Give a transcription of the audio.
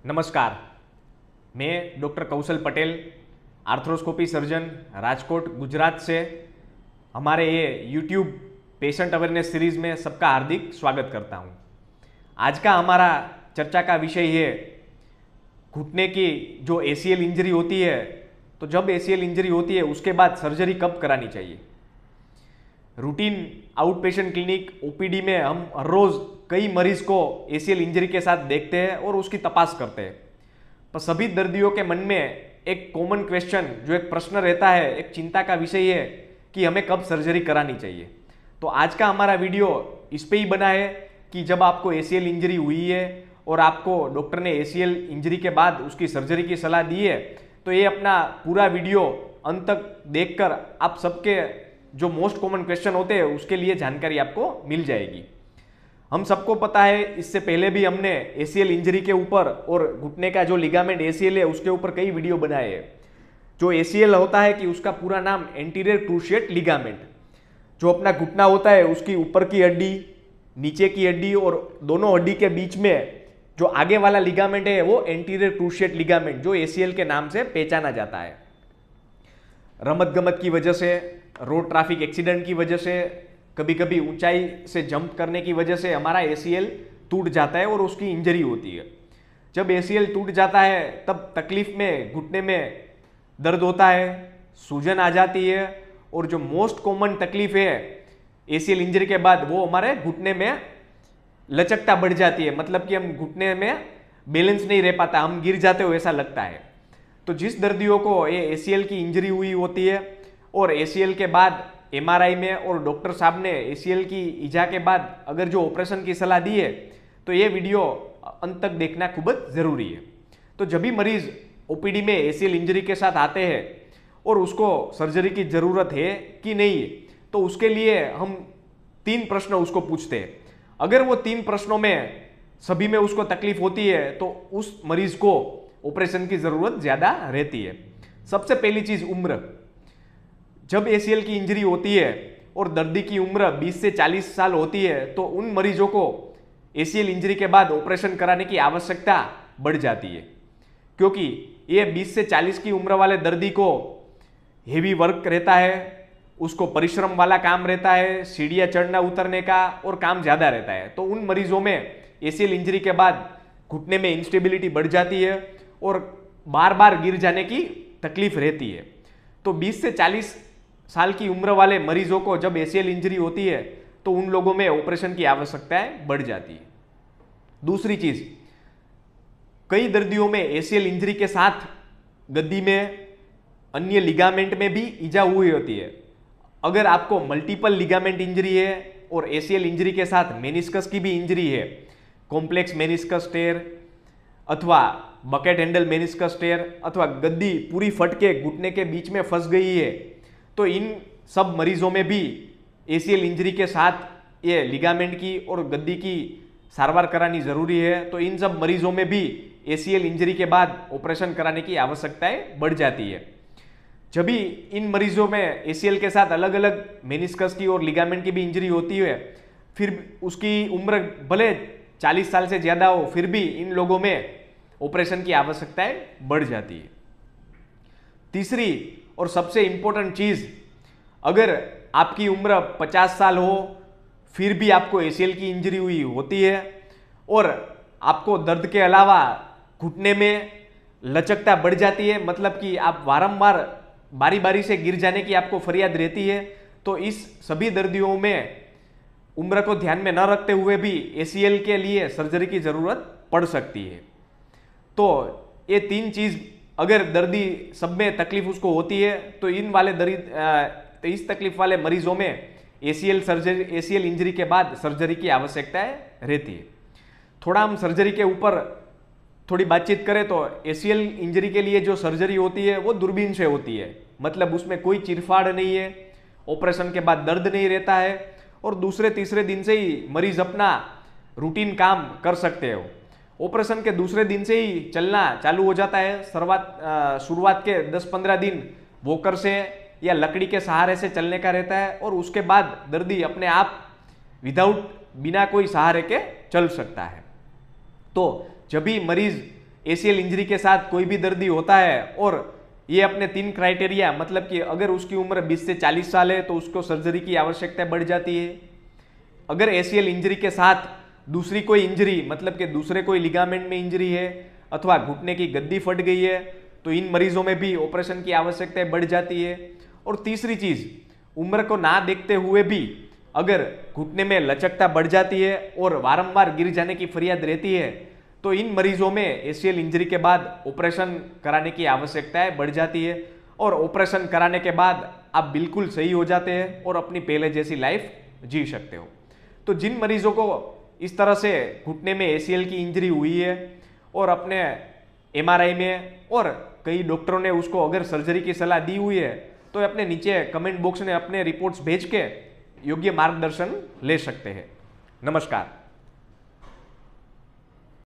नमस्कार, मैं डॉक्टर कौशल Patel, arthroscopy surgeon, Rajkot Gujarat से हमारे ये यूट्यूब पेशेंट अवेयरनेस सीरीज में सबका हार्दिक स्वागत करता हूँ। आज का हमारा चर्चा का विषय है घुटने की जो ACL इंजरी होती है, तो जब ACL इंजरी होती है उसके बाद सर्जरी कब करानी चाहिए। Routine out patient clinic OPD में हम हर रोज कई मरीज को ACL इंजरी के साथ देखते हैं और उसकी तपास करते हैं। पर सभी दर्दियों के मन में एक कॉमन क्वेश्चन, जो एक प्रश्न रहता है, एक चिंता का विषय है कि हमें कब सर्जरी करानी चाहिए। तो आज का हमारा वीडियो इस पे ही बना है कि जब आपको ACL इंजरी हुई है और आपको डॉक्टर ने ACL इंजरी के बाद उसकी सर्जरी की सलाह दी है, तो ये अपना पूरा वीडियो अंत तक देखकर आप सबके जो मोस्ट कॉमन क्वेश्चन होते हैं उसके लिए जानकारी आपको मिल जाएगी। हम सबको पता है, इससे पहले भी हमने ACL इंजरी के ऊपर और घुटने का जो लिगामेंट ACL है उसके ऊपर कई वीडियो बनाए हैं। जो ACL होता है कि उसका पूरा नाम एंटीरियर क्रूशिएट लिगामेंट, जो अपना घुटना होता है उसकी ऊपर की हड्डी, नीचे की हड्डी और दोनों हड्डी के बीच में जो आगे वाला लिगामेंट है वो एंटीरियर क्रूशिएट लिगामेंट, जो ACL के नाम से पहचाना जाता है। रमत गमत की वजह से, रोड ट्रैफिक एक्सीडेंट की वजह से, कभी कभी ऊंचाई से जंप करने की वजह से हमारा ACL टूट जाता है और उसकी इंजरी होती है। जब ACL टूट जाता है तब तकलीफ में घुटने में दर्द होता है, सूजन आ जाती है और जो मोस्ट कॉमन तकलीफ है ACL इंजरी के बाद वो हमारे घुटने में लचकता बढ़ जाती है। मतलब कि हम घुटने में बैलेंस नहीं रह पाता, हम गिर जाते हो ऐसा लगता है। तो जिस दर्दियों को ये ACL की इंजरी हुई होती है और ACL के बाद MRI में और डॉक्टर साहब ने ACL की इजा के बाद अगर जो ऑपरेशन की सलाह दी है, तो ये वीडियो अंत तक देखना खूब जरूरी है। तो जब भी मरीज OPD में ACL इंजरी के साथ आते हैं और उसको सर्जरी की जरूरत है कि नहीं, तो उसके लिए हम 3 प्रश्न उसको पूछते हैं। अगर वो 3 प्रश्नों में सभी में उसको तकलीफ होती है तो उस मरीज को ऑपरेशन की जरूरत ज्यादा रहती है। सबसे पहली चीज उम्र। जब ACL की इंजरी होती है और दर्दी की उम्र 20 से 40 साल होती है, तो उन मरीजों को ACL इंजरी के बाद ऑपरेशन कराने की आवश्यकता बढ़ जाती है, क्योंकि ये 20 से 40 की उम्र वाले दर्दी को हेवी वर्क रहता है, उसको परिश्रम वाला काम रहता है, सीढ़ियाँ चढ़ना उतरने का और काम ज़्यादा रहता है। तो उन मरीजों में ACL इंजरी के बाद घुटने में इंस्टेबिलिटी बढ़ जाती है और बार बार गिर जाने की तकलीफ रहती है। तो 20 से 40 साल की उम्र वाले मरीजों को जब ACL इंजरी होती है तो उन लोगों में ऑपरेशन की आवश्यकताएं बढ़ जाती है। दूसरी चीज, कई दर्दियों में ACL इंजरी के साथ गद्दी में, अन्य लिगामेंट में भी इजा हुई होती है। अगर आपको मल्टीपल लिगामेंट इंजरी है और ACL इंजरी के साथ मेनिस्कस की भी इंजरी है, कॉम्प्लेक्स मेनिस्कस टेयर अथवा बकेट हैंडल मेनिस्कस टेयर अथवा गद्दी पूरी फट के घुटने के बीच में फंस गई है, तो इन सब मरीजों में भी ACL इंजरी के साथ ये लिगामेंट की और गद्दी की सारवार करानी जरूरी है। तो इन सब मरीजों में भी ACL इंजरी के बाद ऑपरेशन कराने की आवश्यकताएं बढ़ जाती है। जब भी इन मरीजों में ACL के साथ अलग अलग मेनिस्कस की और लिगामेंट की भी इंजरी होती है, फिर उसकी उम्र भले 40 साल से ज्यादा हो, फिर भी इन लोगों में ऑपरेशन की आवश्यकताएं बढ़ जाती है। तीसरी और सबसे इंपॉर्टेंट चीज, अगर आपकी उम्र 50 साल हो फिर भी आपको ACL की इंजरी हुई होती है और आपको दर्द के अलावा घुटने में लचकता बढ़ जाती है, मतलब कि आप वारंवार बारी बारी से गिर जाने की आपको फरियाद रहती है, तो इस सभी दर्दियों में उम्र को ध्यान में न रखते हुए भी ACL के लिए सर्जरी की जरूरत पड़ सकती है। तो ये 3 चीज अगर दर्दी सब में तकलीफ उसको होती है, तो इन वाले तो इस तकलीफ वाले मरीजों में ACL इंजरी के बाद सर्जरी की आवश्यकताएं रहती है। थोड़ा हम सर्जरी के ऊपर थोड़ी बातचीत करें तो ACL इंजरी के लिए जो सर्जरी होती है वो दूरबीन से होती है, मतलब उसमें कोई चिरफाड़ नहीं है, ऑपरेशन के बाद दर्द नहीं रहता है और दूसरे तीसरे दिन से ही मरीज अपना रूटीन काम कर सकते हो। ऑपरेशन के दूसरे दिन से ही चलना चालू हो जाता है। शुरुआत के 10-15 दिन वॉकर से या लकड़ी के सहारे से चलने का रहता है और उसके बाद दर्दी अपने आप बिना कोई सहारे के चल सकता है। तो जब भी मरीज एसीएल इंजरी के साथ कोई भी दर्दी होता है और ये अपने 3 क्राइटेरिया, मतलब कि अगर उसकी उम्र 20 से 40 साल है तो उसको सर्जरी की आवश्यकता बढ़ जाती है। अगर एसीएल इंजरी के साथ दूसरी कोई इंजरी, मतलब कि दूसरे कोई लिगामेंट में इंजरी है अथवा घुटने की गद्दी फट गई है, तो इन मरीजों में भी ऑपरेशन की आवश्यकता बढ़ जाती है। और तीसरी चीज, उम्र को ना देखते हुए भी अगर घुटने में लचकता बढ़ जाती है और वारंवार गिर जाने की फरियाद रहती है, तो इन मरीजों में एसीएल इंजरी के बाद ऑपरेशन कराने की आवश्यकताएं बढ़ जाती है और ऑपरेशन कराने के बाद आप बिल्कुल सही हो जाते हैं और अपनी पहले जैसी लाइफ जी सकते हो। तो जिन मरीजों को इस तरह से घुटने में एसीएल की इंजरी हुई है और अपने एमआरआई में और कई डॉक्टरों ने उसको अगर सर्जरी की सलाह दी हुई है, तो अपने नीचे कमेंट बॉक्स में अपने रिपोर्ट्स भेज के योग्य मार्गदर्शन ले सकते हैं। नमस्कार।